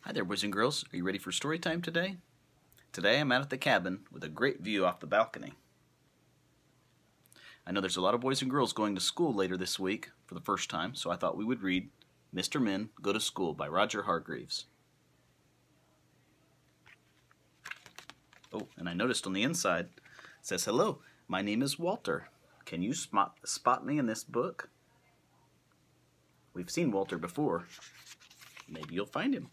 Hi there, boys and girls. Are you ready for story time today? Today I'm out at the cabin with a great view off the balcony. I know there's a lot of boys and girls going to school later this week for the first time, so I thought we would read Mr. Men Go to School by Roger Hargreaves. Oh, and I noticed on the inside it says, "Hello, my name is Walter. Can you spot me in this book?" We've seen Walter before. Maybe you'll find him.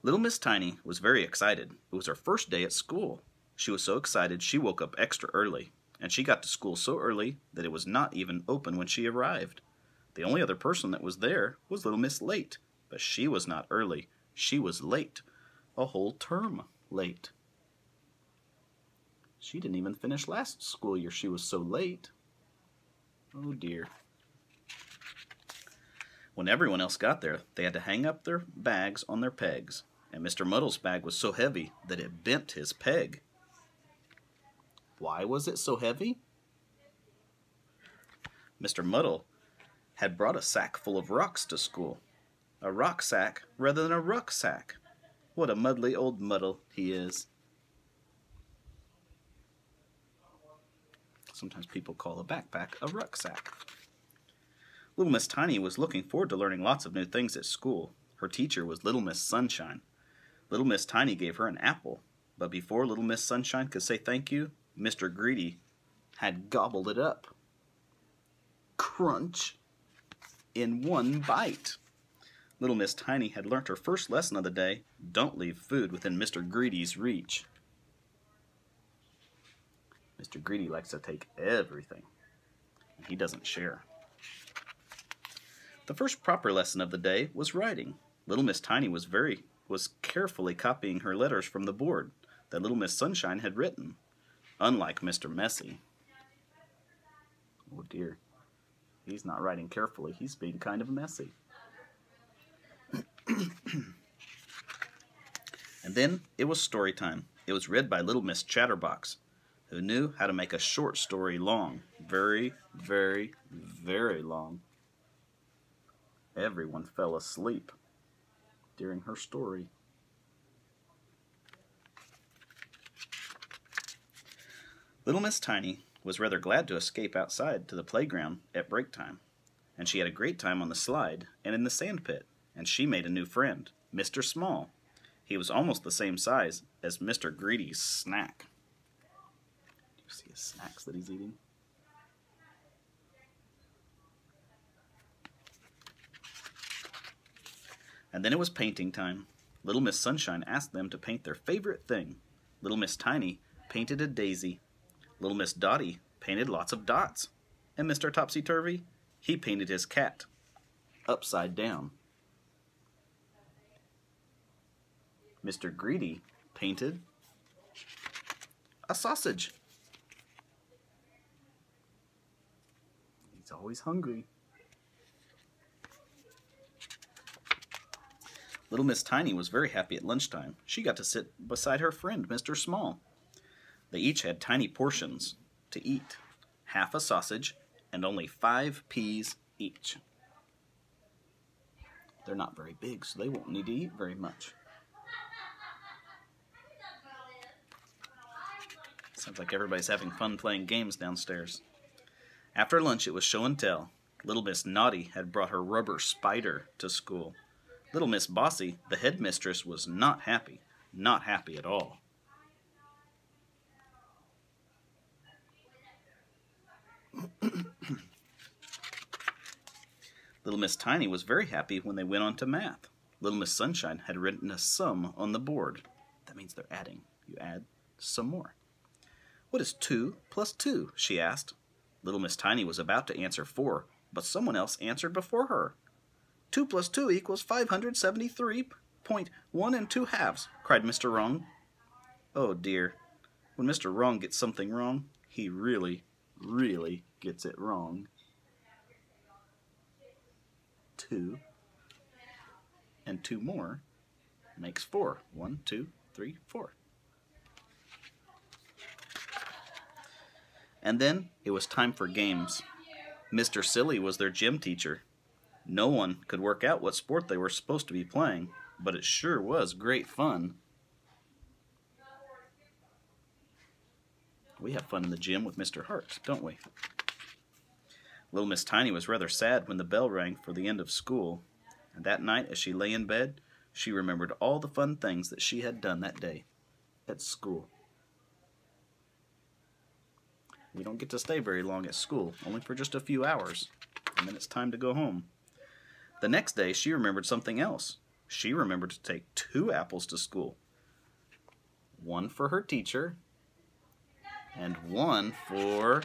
Little Miss Tiny was very excited. It was her first day at school. She was so excited she woke up extra early, and she got to school so early that it was not even open when she arrived. The only other person that was there was Little Miss Late, but she was not early. She was late, a whole term late. She didn't even finish last school year. She was so late. Oh dear. When everyone else got there, they had to hang up their bags on their pegs, and Mr. Muddle's bag was so heavy that it bent his peg. Why was it so heavy? Mr. Muddle had brought a sack full of rocks to school. A rock sack rather than a rucksack. What a muddly old muddle he is. Sometimes people call a backpack a rucksack. Little Miss Tiny was looking forward to learning lots of new things at school. Her teacher was Little Miss Sunshine. Little Miss Tiny gave her an apple, but before Little Miss Sunshine could say thank you, Mr. Greedy had gobbled it up. Crunch! In one bite. Little Miss Tiny had learnt her first lesson of the day: don't leave food within Mr. Greedy's reach. Mr. Greedy likes to take everything, and he doesn't share. The first proper lesson of the day was writing. Little Miss Tiny was carefully copying her letters from the board that Little Miss Sunshine had written, unlike Mr. Messy. Oh dear, he's not writing carefully, he's being kind of messy. And then it was story time. It was read by Little Miss Chatterbox, who knew how to make a short story long. Very, very, very long. Everyone fell asleep during her story. Little Miss Tiny was rather glad to escape outside to the playground at break time, and she had a great time on the slide and in the sand pit, and she made a new friend, Mr. Small. He was almost the same size as Mr. Greedy's snack. Do you see his snacks that he's eating? And then it was painting time. Little Miss Sunshine asked them to paint their favorite thing. Little Miss Tiny painted a daisy. Little Miss Dotty painted lots of dots. And Mr. Topsy-Turvy, he painted his cat upside down. Mr. Greedy painted a sausage. He's always hungry. Little Miss Tiny was very happy at lunchtime. She got to sit beside her friend, Mr. Small. They each had tiny portions to eat, half a sausage and only 5 peas each. They're not very big, so they won't need to eat very much. Sounds like everybody's having fun playing games downstairs. After lunch, it was show and tell. Little Miss Naughty had brought her rubber spider to school. Little Miss Bossy, the headmistress, was not happy at all. Little Miss Tiny was very happy when they went on to math. Little Miss Sunshine had written a sum on the board. That means they're adding. You add some more. "What is 2 plus 2? She asked. Little Miss Tiny was about to answer 4, but someone else answered before her. 2 plus 2 equals 573.1 2/2, cried Mr. Wrong. Oh dear, when Mr. Wrong gets something wrong, he really, really gets it wrong. 2 and 2 more makes 4. 1, 2, 3, 4. And then it was time for games. Mr. Silly was their gym teacher. No one could work out what sport they were supposed to be playing, but it sure was great fun. We have fun in the gym with Mr. Hart, don't we? Little Miss Tiny was rather sad when the bell rang for the end of school, and that night as she lay in bed, she remembered all the fun things that she had done that day at school. We don't get to stay very long at school, only for just a few hours, and then it's time to go home. The next day, she remembered something else. She remembered to take 2 apples to school. One for her teacher, and one for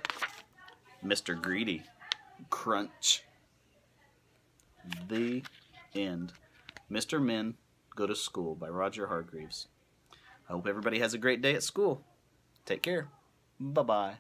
Mr. Greedy. Crunch. The end. Mr. Men Go to School by Roger Hargreaves. I hope everybody has a great day at school. Take care. Bye-bye.